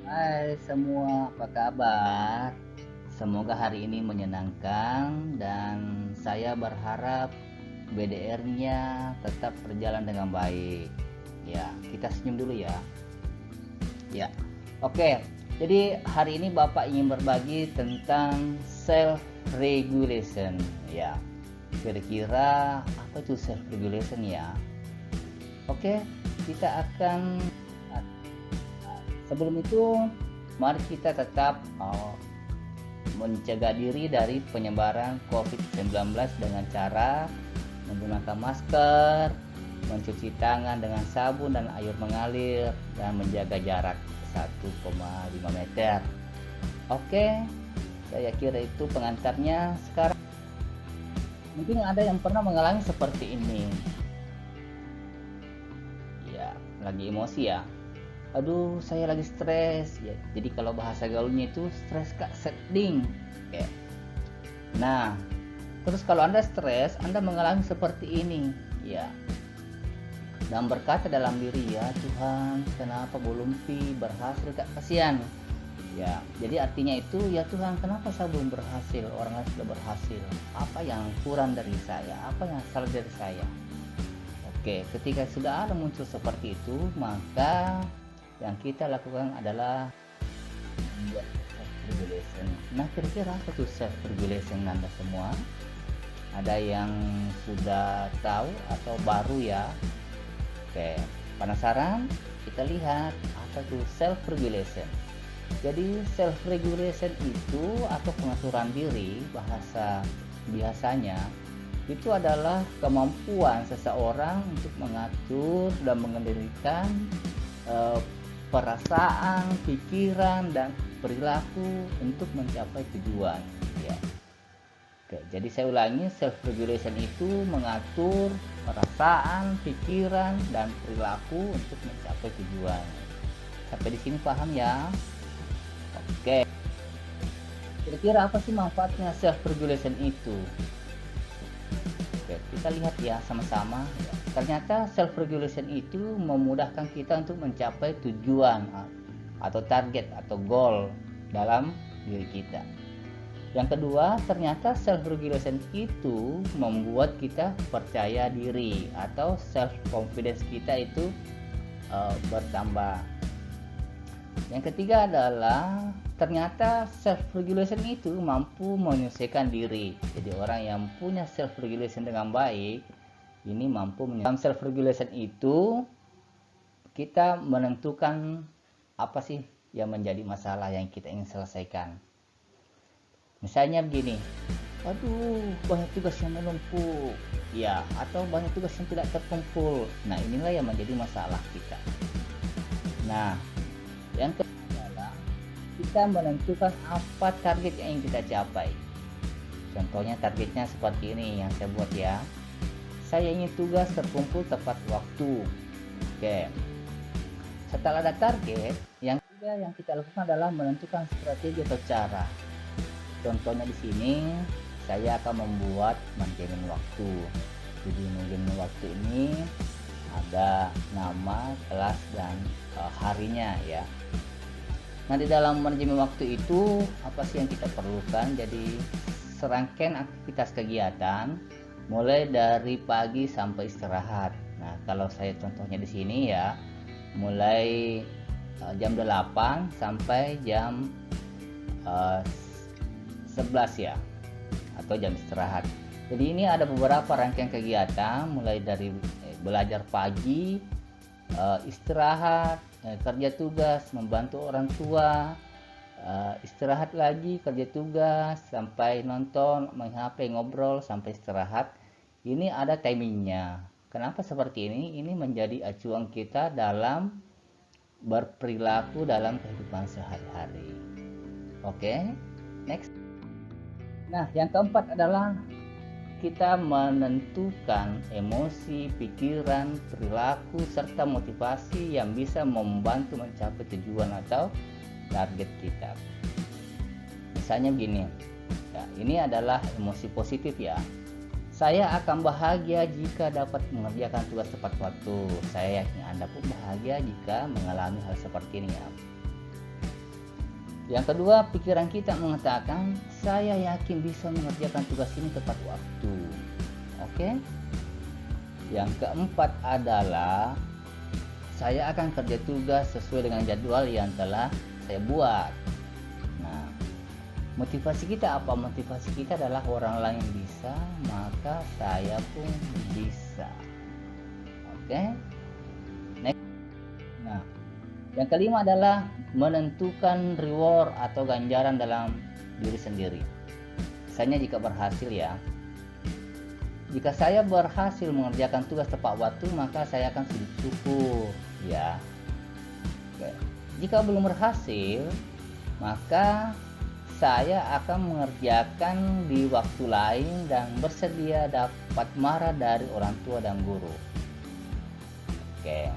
Hai semua, apa kabar? Semoga hari ini menyenangkan dan saya berharap BDR-nya tetap berjalan dengan baik. Ya, kita senyum dulu ya. Ya. Oke. Jadi hari ini Bapak ingin berbagi tentang self regulation ya. Kira-kira apa itu self regulation ya? Oke, kita akan sebelum itu mari kita tetap mencegah diri dari penyebaran COVID-19 dengan cara menggunakan masker, mencuci tangan dengan sabun dan air mengalir, dan menjaga jarak 1,5 meter. Oke, saya kira itu pengantarnya. Sekarang mungkin ada yang pernah mengalami seperti ini. Ya, lagi emosi ya. Aduh, saya lagi stres ya. Jadi kalau bahasa gaulnya itu stres kak seding. Oke. Nah, terus kalau Anda stres, Anda mengalami seperti ini, ya. Dan berkata dalam diri, ya Tuhan, kenapa belum berhasil kak, kasihan. Ya, jadi artinya itu, ya Tuhan, kenapa saya belum berhasil? Orang lain sudah berhasil. Apa yang kurang dari saya? Apa yang salah dari saya? Oke, ketika sudah ada muncul seperti itu, maka yang kita lakukan adalah membuat self regulation. Nah, kira-kira apa tuh self regulation Anda semua? Ada yang sudah tahu atau baru ya? Oke, penasaran? Kita lihat apa itu self regulation. Jadi self regulation itu atau pengaturan diri, bahasa biasanya itu adalah kemampuan seseorang untuk mengatur dan mengendalikan perasaan, pikiran, dan perilaku untuk mencapai tujuan ya. Oke, jadi saya ulangi, self regulation itu mengatur perasaan, pikiran, dan perilaku untuk mencapai tujuan. Sampai di sini paham ya? Oke. Kira-kira apa sih manfaatnya self regulation itu? Oke, kita lihat ya sama-sama. Ternyata self regulation itu memudahkan kita untuk mencapai tujuan atau target atau goal dalam diri kita. Yang kedua, ternyata self regulation itu membuat kita percaya diri atau self confidence kita itu bertambah. Yang ketiga adalah ternyata self regulation itu mampu menyelesaikan diri. Jadi orang yang punya self regulation dengan baik ini mampu dalam self regulation itu kita menentukan apa sih yang menjadi masalah yang kita ingin selesaikan. Misalnya begini, aduh banyak tugas yang menumpuk ya, atau banyak tugas yang tidak terkumpul. Nah, inilah yang menjadi masalah kita. Nah, yang kedua adalah kita menentukan apa target yang ingin kita capai. Contohnya targetnya seperti ini yang saya buat ya. Saya ingin tugas terkumpul tepat waktu. Oke. Setelah ada target, yang ketiga yang kita lakukan adalah menentukan strategi atau cara. Contohnya di sini saya akan membuat manajemen waktu. Jadi manajemen waktu ini ada nama, kelas, dan harinya ya. Nah, di dalam manajemen waktu itu apa sih yang kita perlukan? Jadi serangkaian aktivitas kegiatan mulai dari pagi sampai istirahat. Nah, kalau saya contohnya di sini ya, mulai jam 8 sampai jam 11 ya, atau jam istirahat. Jadi ini ada beberapa rangkaian kegiatan mulai dari belajar pagi, istirahat, kerja tugas, membantu orang tua, istirahat lagi, kerja tugas, sampai nonton, main HP, ngobrol, sampai istirahat. Ini ada timingnya. Kenapa seperti ini? Ini menjadi acuan kita dalam berperilaku dalam kehidupan sehari-hari. Oke, next. Nah, yang keempat adalah kita menentukan emosi, pikiran, perilaku, serta motivasi yang bisa membantu mencapai tujuan atau target kita. Misalnya begini, ya, ini adalah emosi positif ya. Saya akan bahagia jika dapat mengerjakan tugas tepat waktu. Saya yakin Anda pun bahagia jika mengalami hal seperti ini ya. Yang kedua, pikiran kita mengatakan, saya yakin bisa mengerjakan tugas ini tepat waktu. Oke. Yang keempat adalah, saya akan kerja tugas sesuai dengan jadwal yang telah saya buat. Nah, motivasi kita apa? Motivasi kita adalah orang lain bisa, maka saya pun bisa. Oke. Next. Nah, yang kelima adalah menentukan reward atau ganjaran dalam diri sendiri. Misalnya jika berhasil ya, jika saya berhasil mengerjakan tugas tepat waktu, maka saya akan sujud syukur ya. Oke. Jika belum berhasil, maka saya akan mengerjakan di waktu lain dan bersedia dapat marah dari orang tua dan guru. Oke.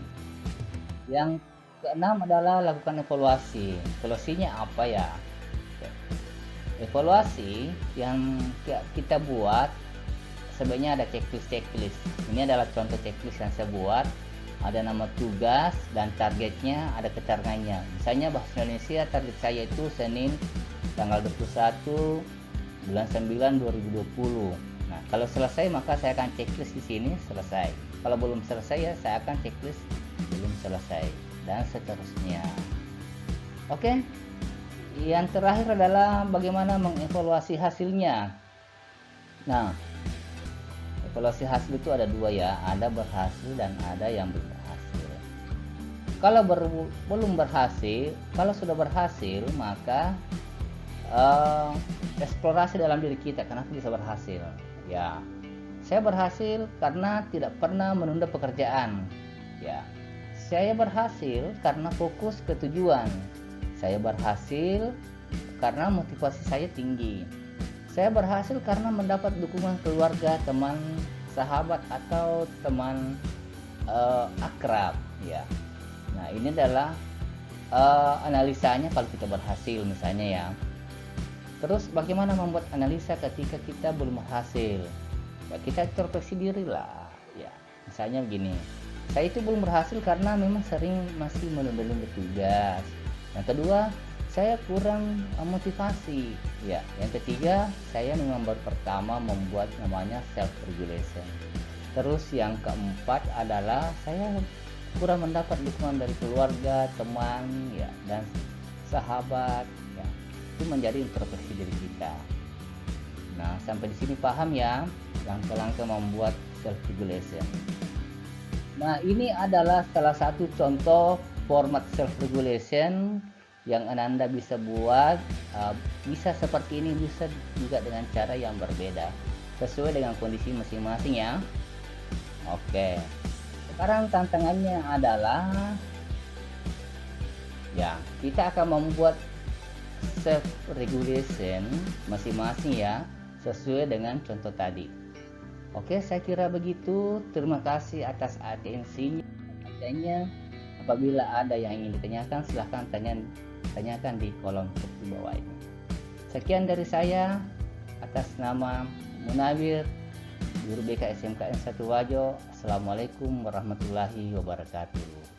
Yang keenam adalah lakukan evaluasi. Evaluasinya apa ya? Evaluasi yang kita buat sebenarnya ada checklist. Ini adalah contoh checklist yang saya buat. Ada nama tugas dan targetnya, ada keterangannya. Misalnya bahasa Indonesia, target saya itu Senin tanggal 21 bulan 9 2020. Nah, kalau selesai maka saya akan checklist di sini selesai. Kalau belum selesai ya saya akan checklist belum selesai, dan seterusnya. Oke. Yang terakhir adalah bagaimana mengevaluasi hasilnya. Nah, evaluasi hasil itu ada dua ya, ada berhasil dan ada yang belum berhasil. Kalau belum berhasil, kalau sudah berhasil maka eksplorasi dalam diri kita, kenapa bisa berhasil? Ya, saya berhasil karena tidak pernah menunda pekerjaan. Ya, saya berhasil karena fokus ke tujuan. Saya berhasil karena motivasi saya tinggi. Saya berhasil karena mendapat dukungan keluarga, teman, sahabat atau teman akrab. Ya. Nah, ini adalah analisanya kalau kita berhasil misalnya ya. Terus bagaimana membuat analisa ketika kita belum berhasil? Ya, kita introspeksi diri lah. Ya, misalnya begini. Saya itu belum berhasil karena memang sering masih menunda-nunda tugas. Yang kedua, saya kurang motivasi. Ya, yang ketiga, saya memang baru pertama membuat namanya self regulation. Terus yang keempat adalah saya kurang mendapat dukungan dari keluarga, teman, ya, dan sahabat. Ya, itu menjadi introspeksi diri kita. Nah, sampai di sini paham ya langkah-langkah membuat self regulation. Nah, ini adalah salah satu contoh format self regulation yang Ananda bisa buat. Bisa seperti ini, bisa juga dengan cara yang berbeda sesuai dengan kondisi masing-masing ya. Oke, sekarang tantangannya adalah ya, kita akan membuat self regulation masing-masing ya, sesuai dengan contoh tadi. Oke, saya kira begitu. Terima kasih atas atensinya. Apabila ada yang ingin ditanyakan, silahkan tanyakan di kolom chat di bawah ini. Sekian dari saya atas nama Munawir, guru BK SMKN 1 Wajo. Assalamualaikum warahmatullahi wabarakatuh.